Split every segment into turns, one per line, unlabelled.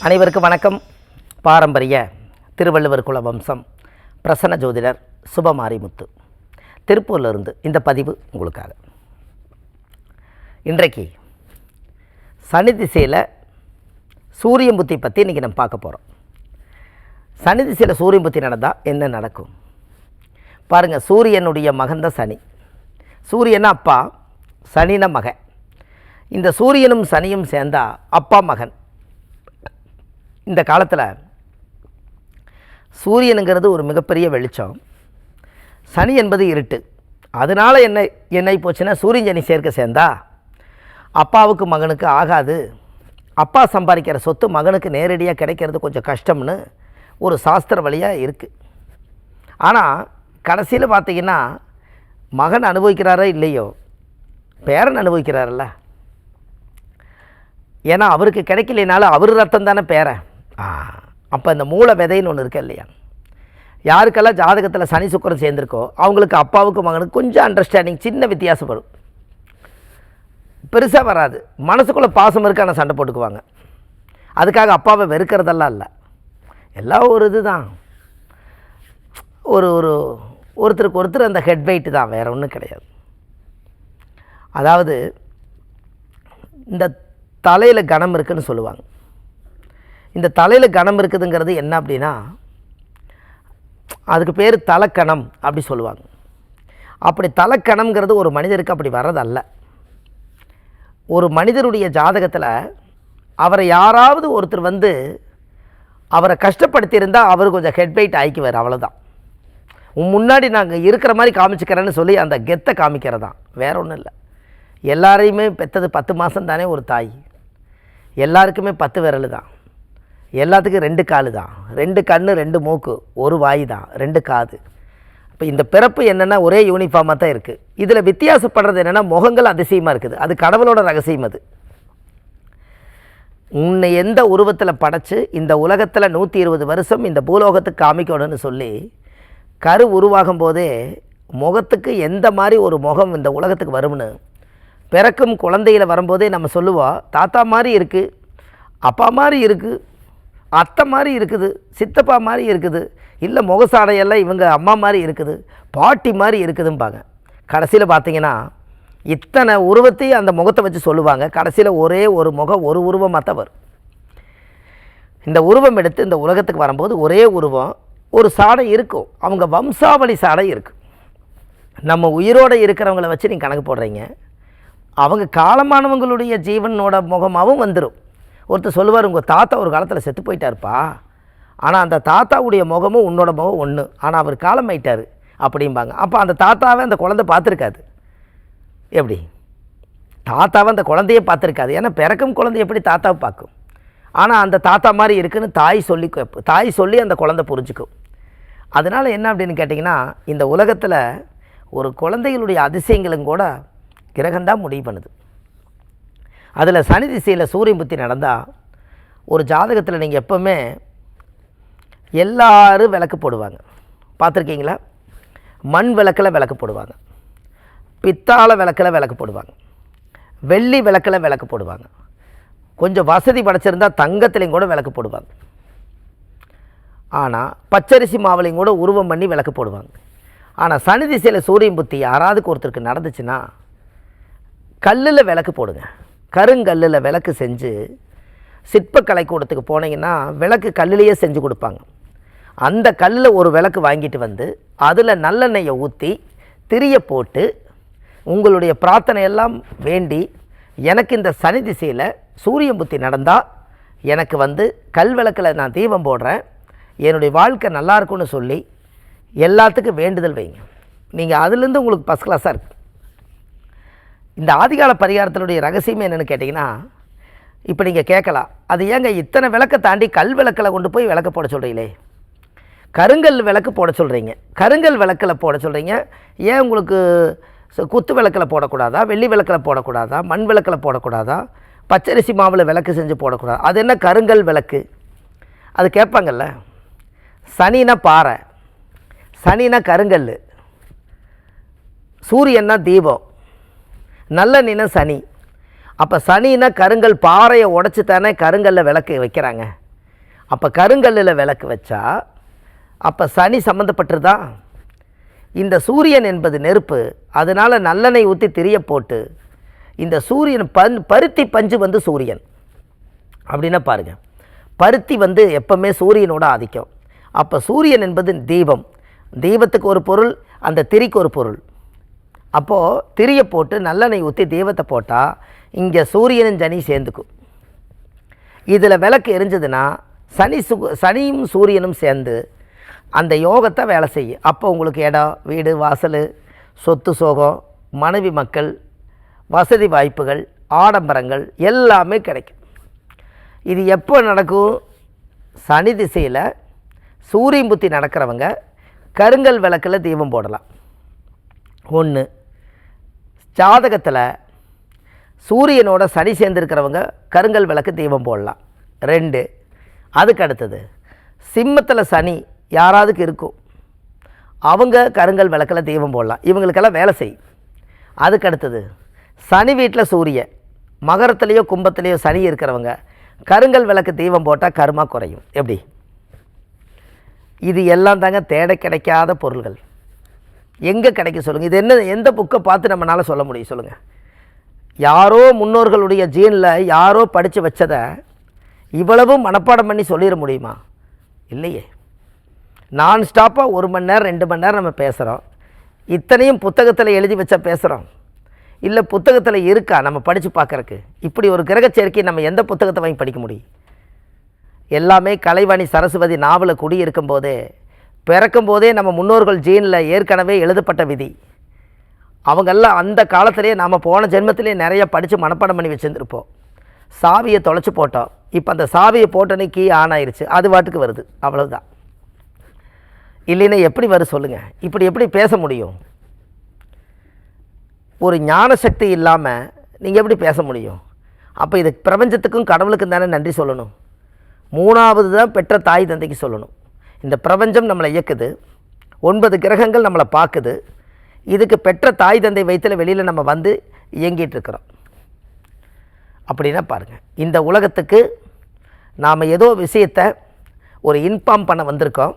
அனைவருக்கும் வணக்கம். பாரம்பரிய திருவள்ளுவர் குல வம்சம் பிரசன்ன ஜோதிடர் சுபமாரிமுத்து திருப்பூரிலிருந்து இந்த பதிவு உங்களுக்காக. இன்றைக்கு சனி திசையில் சூரியன் புத்தி பற்றி இன்றைக்கி நம்ம பார்க்க போகிறோம். சனி திசையில் சூரியன் புத்தி நடந்தால் என்ன நடக்கும் பாருங்கள். சூரியனுடைய மகன் தான் சனி. சூரியனா அப்பா, சனின மகன். இந்த சூரியனும் சனியும் சேர்ந்தா அப்பா மகன். இந்த காலத்தில் சூரியனுங்கிறது ஒரு மிகப்பெரிய வெளிச்சம், சனி என்பது இருட்டு. அதனால் என்ன போச்சுன்னா சூரியன் சனி சேர்ந்தா அப்பாவுக்கு மகனுக்கு ஆகாது, அப்பா சம்பாதிக்கிற சொத்து மகனுக்கு நேரடியாக கிடைக்கிறது கொஞ்சம் கஷ்டம்னு ஒரு சாஸ்திர வழியாக இருக்குது. ஆனால் கடைசியில் பார்த்திங்கன்னா மகன் அனுபவிக்கிறாரோ இல்லையோ பேரன் அனுபவிக்கிறாரல்ல. ஏன்னா அவருக்கு கிடைக்கலைனாலும் அவர் ரத்தம் தானே பேரன். அப்போ இந்த மூல விதைன்னு ஒன்று இருக்கு இல்லையா. யாருக்கெல்லாம் ஜாதகத்தில் சனி சுக்கிரன் சேர்ந்துருக்கோ அவங்களுக்கு அப்பாவுக்கு மகனுக்கு கொஞ்சம் அண்டர்ஸ்டாண்டிங் சின்ன வித்தியாசப்படும், பெருசாக வராது. மனசுக்குள்ளே பாசம் இருக்கு, ஆனால் சண்டை போட்டுக்குவாங்க. அதுக்காக அப்பாவை வெறுக்கிறதெல்லாம் இல்லை, எல்லாம் ஒரு இது தான், ஒருத்தருக்கு ஒருத்தர் அந்த ஹெட் வெயிட்டு தான், வேறு ஒன்றும் கிடையாது. அதாவது இந்த தலையில் கனம் இருக்குதுன்னு சொல்லுவாங்க. இந்த தலையில் கனம் இருக்குதுங்கிறது என்ன அப்படின்னா அதுக்கு பேர் தலைக்கணம் அப்படி சொல்லுவாங்க. அப்படி தலைக்கணம்ங்கிறது ஒரு மனிதருக்கு அப்படி வர்றதல்ல. ஒரு மனிதருடைய ஜாதகத்தில் அவரை யாராவது ஒருத்தர் அவரை கஷ்டப்படுத்தியிருந்தால் அவர் கொஞ்சம் ஹெட் வெயிட் ஆகிக்குவார், அவ்வளோதான். முன்னாடி நாங்கள் இருக்கிற மாதிரி காமிச்சிக்கிறேன்னு சொல்லி அந்த கெத்தை காமிக்கிறதான், வேற ஒன்றும் இல்லை. எல்லாரையுமே பெற்றது 10 மாதம் தானே ஒரு தாய். எல்லாருக்குமே 10 விரல் தான், எல்லாத்துக்கும் 2 கால் தான், 2 கண், 2 மூக்கு, 1 வாய் தான், 2 காது. இப்போ இந்த பிறப்பு என்னென்னா ஒரே யூனிஃபார்மாக தான் இருக்குது. இதில் வித்தியாசப்படுறது என்னென்னா முகங்கள் அதிசயமாக இருக்குது. அது கடவுளோட ரகசியம். அது உன்னை எந்த உருவத்தில் படைச்சு இந்த உலகத்தில் 120 வருஷம் இந்த பூலோகத்துக்கு காமிக்கணும்னு சொல்லி கரு உருவாகும் போதே முகத்துக்கு எந்த மாதிரி ஒரு முகம் இந்த உலகத்துக்கு வரும்னு பிறக்கும் குழந்தையில் வரும்போதே நம்ம சொல்லுவோம், தாத்தா மாதிரி இருக்குது, அப்பா மாதிரி இருக்குது, அத்தை மாதிரி இருக்குது, சித்தப்பா மாதிரி இருக்குது, இல்லை முகசாடையெல்லாம் இவங்க அம்மா மாதிரி இருக்குது, பாட்டி மாதிரி இருக்குதும்பாங்க. கடைசியில் பார்த்திங்கன்னா இத்தனை உருவத்தையும் அந்த முகத்தை வச்சு சொல்லுவாங்க. கடைசியில் ஒரே ஒரு முகம், ஒரு உருவமாக தான் வரும். இந்த உருவம் எடுத்து இந்த உலகத்துக்கு வரும்போது ஒரே உருவம், ஒரு சாடை இருக்கும், அவங்க வம்சாவளி சாடை இருக்குது. நம்ம உயிரோடு இருக்கிறவங்கள வச்சு நீங்கள் கணக்கு போடுறீங்க, அவங்க காலமானவங்களுடைய ஜீவனோட முகமாகவும் வந்துடும். ஒருத்தர் சொல்லுவார், உங்கள் தாத்தா ஒரு காலத்தில் செத்து போயிட்டார்ப்பா, ஆனால் அந்த தாத்தாவுடைய முகமும் உன்னோட முகம் ஒன்று, ஆனால் அவர் காலமாயிட்டார் அப்படிம்பாங்க. அப்போ அந்த தாத்தாவை அந்த குழந்தை பார்த்துருக்காது. எப்படி தாத்தாவை அந்த குழந்தையே பார்த்துருக்காது, ஏன்னா பிறக்கும் குழந்தை எப்படி தாத்தாவை பார்க்கும். ஆனால் அந்த தாத்தா மாதிரி இருக்குன்னு தாய் சொல்லி அந்த குழந்தை புரிஞ்சுக்கும். அதனால் என்ன அப்படின்னு கேட்டிங்கன்னா இந்த உலகத்தில் ஒரு குழந்தைகளுடைய அதிசயங்களும் கூட கிரகம்தான் முடிவு பண்ணுது. அதில் சனி திசையில் சூரியன் புத்தி நடந்தால் ஒரு ஜாதகத்தில் நீங்கள் எப்போவுமே எல்லாரும் விளக்கு போடுவாங்க, பார்த்துருக்கீங்களா? மண் விளக்கில் விளக்கு போடுவாங்க, பித்தாளை விளக்கில் விளக்கு போடுவாங்க, வெள்ளி விளக்கில் விளக்கு போடுவாங்க, கொஞ்சம் வசதி படைச்சிருந்தால் தங்கத்துலேயும் கூட விளக்கு போடுவாங்க. ஆனால் பச்சரிசி மாவுலையும் கூட உருவம் பண்ணி விளக்கு போடுவாங்க. ஆனால் சனி திசையில் சூரியன் புத்தி யாராவதுக்கு ஒருத்தருக்கு நடந்துச்சுன்னா கல்லில் விளக்கு போடுங்க. கருங்கல்லில் விளக்கு செஞ்சு சிற்பக்கலை கூடத்துக்கு போனீங்கன்னா விளக்கு கல்லிலேயே செஞ்சு கொடுப்பாங்க. அந்த கல்லில் ஒரு விளக்கு வாங்கிட்டு அதில் நல்லெண்ணெயை ஊற்றி திரிய போட்டு உங்களுடைய பிரார்த்தனையெல்லாம் வேண்டி, எனக்கு இந்த சனி திசையில் சூரியன் புத்தி நடந்தால் எனக்கு கல் விளக்கில் நான் தீபம் போடுறேன், என்னுடைய வாழ்க்கை நல்லா இருக்கும்னு சொல்லி எல்லாத்துக்கும் வேண்டுதல் வைங்க. நீங்கள் அதுலேருந்து உங்களுக்கு ஃபஸ்ட் கிளாஸாக இருக்குது. இந்த ஆதிகால பரிகாரத்தினுடைய ரகசியமே என்னென்னு கேட்டிங்கன்னா, இப்போ நீங்கள் கேட்கலாம், அது ஏங்க இத்தனை விளக்கை தாண்டி கல் விளக்கில் கொண்டு போய் விளக்க போட சொல்கிறீங்களே, கருங்கல் விளக்கு போட சொல்கிறீங்க, கருங்கல் விளக்கில் போட சொல்கிறீங்க, ஏன் உங்களுக்கு குத்து விளக்கில் போடக்கூடாதா, வெள்ளி விளக்கில் போடக்கூடாதா, மண் விளக்கில் போடக்கூடாதா, பச்சரிசி மாவில் விளக்கு செஞ்சு போடக்கூடாது, அது என்ன கருங்கல் விளக்கு? அது கேட்பாங்கல்ல. சனினா பாறை, சனினா கருங்கல், சூரியன்னா தீபம், நல்லெண்ணெய்னா சனி. அப்போ சனின்னா கருங்கல் பாறையை உடச்சி தானே கருங்கல்ல விளக்கு வைக்கிறாங்க. அப்போ கருங்கல்லில் விளக்கு வச்சா அப்போ சனி சம்மந்தப்பட்டிருதா? இந்த சூரியன் என்பது நெருப்பு, அதனால் நல்லெண்ணெய் ஊற்றி திரிய போட்டு இந்த சூரியன் பருத்தி பஞ்சு வந்து சூரியன் அப்படின்னா பாருங்கள், பருத்தி வந்து எப்பவுமே சூரியனோட ஆதிக்கம். அப்போ சூரியன் என்பது தீபம், தீபத்துக்கு ஒரு பொருள், அந்த திரிக்கு ஒரு பொருள். அப்போது திரியை போட்டு நல்லெண்ணெய் ஊற்றி தீபத்தை போட்டால் இங்கே சூரியனும் சனி சேர்ந்துக்கும். இதில் விளக்கு எரிஞ்சதுன்னா சனியும் சூரியனும் சேர்ந்து அந்த யோகத்தை வேலை செய்யும். அப்போ உங்களுக்கு இடம், வீடு, வாசல், சொத்து, சோகம், மனைவி, மக்கள், வசதி வாய்ப்புகள், ஆடம்பரங்கள் எல்லாமே கிடைக்கும். இது எப்போ நடக்கும்? சனி திசையில் சூரியன் புத்தி நடக்கிறவங்க கருங்கல் விளக்கில் தீபம் போடலாம். 1, ஜாதகத்தில் சூரியனோட சனி சேர்ந்துருக்கிறவங்க கருங்கல் விளக்கு தீபம் போடலாம். 2, அதுக்கு அடுத்தது சிம்மத்தில் சனி யாராவதுக்கு இருக்கும், அவங்க கருங்கல் விளக்கில் தீபம் போடலாம். இவங்களுக்கெல்லாம் வேலை செய்யும். அதுக்கு அடுத்தது சனி வீட்டில் சூரியன், மகரத்துலேயோ கும்பத்துலேயோ சனி இருக்கிறவங்க கருங்கல் விளக்கு தீபம் போட்டால் கருமா குறையும். எப்படி? இது எல்லாம் தாங்க தேட கிடைக்காத பொருள்கள். எங்கே கிடைக்க சொல்லுங்கள்? இது என்ன, எந்த புக்கை பார்த்து நம்மளால் சொல்ல முடியும் சொல்லுங்கள்? யாரோ முன்னோர்களுடைய ஜீனில் யாரோ படித்து வச்சதை இவ்வளவும் மனப்பாடம் பண்ணி சொல்லிட முடியுமா? இல்லையே. நான் ஸ்டாப்பாக 1 மணி நேரம் 2 மணி நேரம் நம்ம பேசுகிறோம். இத்தனையும் புத்தகத்தில் எழுதி வச்சா பேசுகிறோம்? இல்லை, புத்தகத்தில் இருக்கா நம்ம படித்து பார்க்குறக்கு? இப்படி ஒரு கிரக சேர்க்கை நம்ம எந்த புத்தகத்தை வாங்கி படிக்க முடியும்? எல்லாமே கலைவாணி சரஸ்வதி நாவலை குடியிருக்கும் போதே, பிறக்கும் போதே நம்ம முன்னோர்கள் ஜீனில் ஏற்கனவே எழுதப்பட்ட விதி. அவங்கெல்லாம் அந்த காலத்திலே நாம் போன ஜென்மத்திலே நிறைய படித்து மனப்பாடம் பண்ணி வச்சுருந்துருப்போம். சாவியை தொலைச்சி போட்டோம். இப்போ அந்த சாவியை போட்டோன்னே கீ ஆன் ஆயிடுச்சு, அது வாட்டுக்கு வருது, அவ்வளவுதான். இல்லைன்னா எப்படி வரும் சொல்லுங்கள்? இப்படி எப்படி பேச முடியும்? ஒரு ஞான சக்தி இல்லாமல் நீங்கள் எப்படி பேச முடியும்? அப்போ இது பிரபஞ்சத்துக்கும் கடவுளுக்கும் தானே நன்றி சொல்லணும். 3வது தான் பெற்ற தாய் தந்தைக்கு சொல்லணும். இந்த பிரபஞ்சம் நம்மளை இயக்குது, 9 கிரகங்கள் நம்மளை பார்க்குது. இதுக்கு பெற்ற தாய் தந்தை வயிற்றில் வெளியில் நம்ம வந்து இயங்கிட்டு இருக்கிறோம். அப்படின்னா பாருங்கள், இந்த உலகத்துக்கு நாம் ஏதோ விஷயத்தை ஒரு இன்ஃபார்ம் பண்ண வந்திருக்கோம்.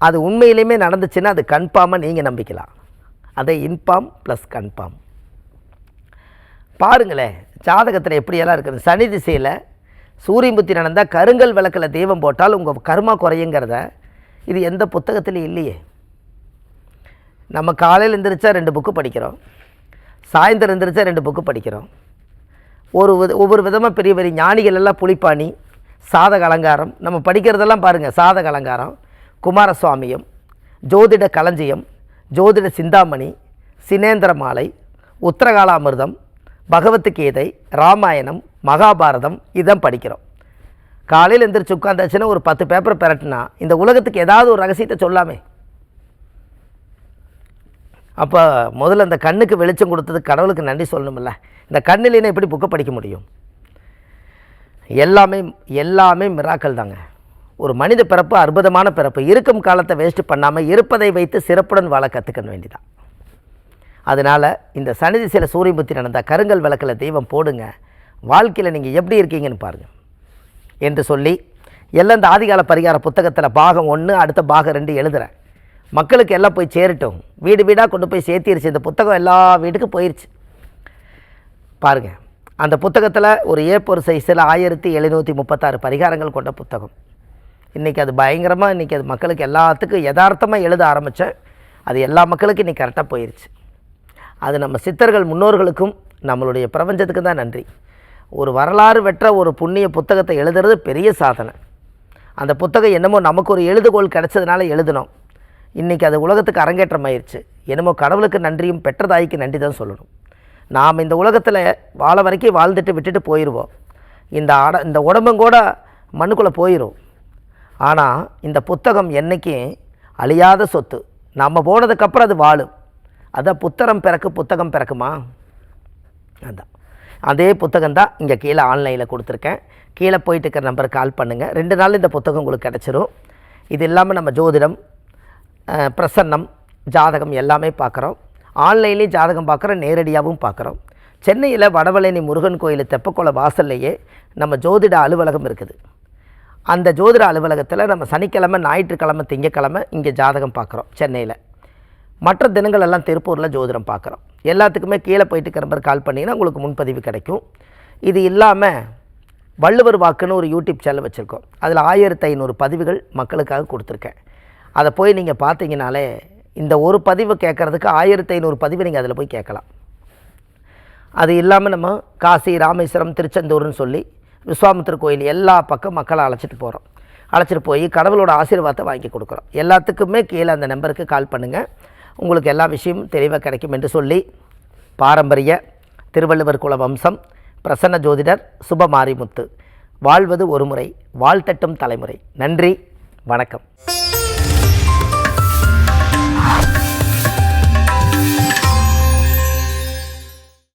அது உண்மையிலையுமே நடந்துச்சுன்னா அது கன்ஃபார்மாக நீங்கள் நம்பிக்கலாம். அதை இன்ஃபார்ம் ப்ளஸ் கன்ஃபார்ம். பாருங்களேன் ஜாதகத்தில் எப்படியெல்லாம் இருக்குது. சனி திசையில் சூரியன் புத்தி நடந்தால் கருங்கல் விளக்கில் தீபம் போட்டால் உங்கள் கர்மா குறையுங்கிறத இது எந்த புத்தகத்திலையும் இல்லையே. நம்ம காலையில் எழுந்திரிச்சா 2 புக்கு படிக்கிறோம், சாயந்தரம் எழுந்திரிச்சா 2 புக்கு படிக்கிறோம். ஒவ்வொரு விதமாக பெரிய பெரிய ஞானிகள் எல்லாம் புலிப்பாணி, சாதக அலங்காரம் நம்ம படிக்கிறதெல்லாம் பாருங்கள். சாதக அலங்காரம், குமாரசுவாமியம், ஜோதிட களஞ்சியம், ஜோதிட சிந்தாமணி, சினேந்திர மாலை, உத்தரகாலாமிர்தம், பகவத்கீதை, ராமாயணம், மகாபாரதம் இதான் படிக்கிறோம். காலையில் எந்திரிச்சு உட்காந்தாச்சுன்னா ஒரு 10 பேப்பர் பெரட்டினா இந்த உலகத்துக்கு ஏதாவது ஒரு ரகசியத்தை சொல்லாமே. அப்போ முதல்ல அந்த கண்ணுக்கு வெளிச்சம் கொடுத்தது கடவுளுக்கு நன்றி சொல்லணுமில்ல. இந்த கண்ணிலேனா எப்படி புக்கை படிக்க முடியும்? எல்லாமே மிராக்கள் தாங்க. ஒரு மனித பிறப்பு அற்புதமான பிறப்பு. இருக்கும் காலத்தை வேஸ்ட்டு பண்ணாமல் இருப்பதை வைத்து சிறப்புடன் வாழ கற்றுக்க வேண்டியதான். அதனால் இந்த சனி திசையில் சூரிய புத்தி நடந்தால் கருங்கல் விளக்கில் தெய்வம் போடுங்க. வாழ்க்கையில் நீங்கள் எப்படி இருக்கீங்கன்னு பாருங்கள் என்று சொல்லி எல்லாம் இந்த ஆதிகால பரிகார புத்தகத்தில் பாகம் 1 அடுத்த பாகம் 2 எழுதுகிறேன். மக்களுக்கு எல்லாம் போய் சேரட்டும். வீடு வீடாக கொண்டு போய் சேர்த்திருச்சு. இந்த புத்தகம் எல்லா வீட்டுக்கும் போயிடுச்சு. பாருங்கள், அந்த புத்தகத்தில் ஒரு A4 சைஸில் 1736 பரிகாரங்கள் கொண்ட புத்தகம். இன்றைக்கி அது பயங்கரமாக, இன்றைக்கி அது மக்களுக்கு எல்லாத்துக்கும் யதார்த்தமாக எழுத ஆரம்பித்தேன். அது எல்லா மக்களுக்கும் இன்றைக்கி கரெக்டாக போயிடுச்சு. அது நம்ம சித்தர்கள் முன்னோர்களுக்கும் நம்மளுடைய பிரபஞ்சத்துக்கு தான் நன்றி. ஒரு வரலாறு வெற்ற ஒரு புண்ணிய புத்தகத்தை எழுதுறது பெரிய சாதனை. அந்த புத்தகம் என்னமோ நமக்கு ஒரு எழுதுகோள் கிடச்சதுனால எழுதினோம். இன்றைக்கி அது உலகத்துக்கு அரங்கேற்றம் ஆயிடுச்சு. என்னமோ கடவுளுக்கு நன்றியும் பெற்ற தாய்க்கு நன்றி தான் சொல்லணும். நாம் இந்த உலகத்தில் வாழ வரைக்கும் வாழ்ந்துட்டு விட்டுட்டு போயிடுவோம். இந்த உடம்பும் கூட மண்ணுக்குள்ளே போயிடும். ஆனால் இந்த புத்தகம் என்றைக்கும் அழியாத சொத்து. நம்ம போனதுக்கப்புறம் அது வாழும். அதான் புத்தகம் பிறக்குமா? அதுதான் அதே புத்தகம் தான் இங்கே கீழே ஆன்லைனில் கொடுத்துருக்கேன். கீழே போயிட்டு இருக்கிற நம்பருக்கு கால் பண்ணுங்கள். 2 நாள் இந்த புத்தகம் உங்களுக்கு கிடச்சிரும். இது இல்லாமல் நம்ம ஜோதிடம், பிரசன்னம், ஜாதகம் எல்லாமே பார்க்குறோம். ஆன்லைன்லேயும் ஜாதகம் பார்க்குறோம், நேரடியாகவும் பார்க்குறோம். சென்னையில் வடபழனி முருகன் கோயில் தெப்பக்குள வாசல்லையே நம்ம ஜோதிட அலுவலகம் இருக்குது. அந்த ஜோதிட அலுவலகத்தில் நம்ம சனிக்கிழமை, ஞாயிற்றுக்கிழமை, திங்கக்கிழமை இங்கே ஜாதகம் பார்க்குறோம் சென்னையில். மற்ற தினங்கள் எல்லாம் திருப்பூரில் ஜோதிடம் பார்க்குறோம். எல்லாத்துக்குமே கீழே போயிட்டு நம்பர் கால் பண்ணிங்கன்னா உங்களுக்கு முன்பதிவு கிடைக்கும். இது இல்லாமல் வள்ளுவர் வாக்குன்னு ஒரு யூடியூப் சேனல் வச்சுருக்கோம். அதில் 1500 பதிவுகள் மக்களுக்காக கொடுத்துருக்கேன். அதை போய் நீங்கள் பார்த்தீங்கனாலே இந்த ஒரு பதிவு கேட்குறதுக்கு 1500 பதிவு நீங்கள் அதில் போய் கேட்கலாம். அது இல்லாமல் நம்ம காசி, ராமேஸ்வரம், திருச்செந்தூர்னு சொல்லி விஸ்வாமித்திர கோயில் எல்லா பக்கம் மக்களை அழைச்சிட்டு போகிறோம். அழைச்சிட்டு போய் கடவுளோட ஆசீர்வாதத்தை வாங்கி கொடுக்குறோம். எல்லாத்துக்குமே கீழே அந்த நம்பருக்கு கால் பண்ணுங்கள், உங்களுக்கு எல்லா விஷயமும் தெளிவாக கிடைக்கும் என்று சொல்லி, பாரம்பரிய திருவள்ளுவர் குல வம்சம், பிரசன்ன ஜோதிடர் சுபமாரிமுத்து, வாழ்வது ஒரு முறை, வாழ்த்தட்டும் தலைமுறை. நன்றி, வணக்கம்.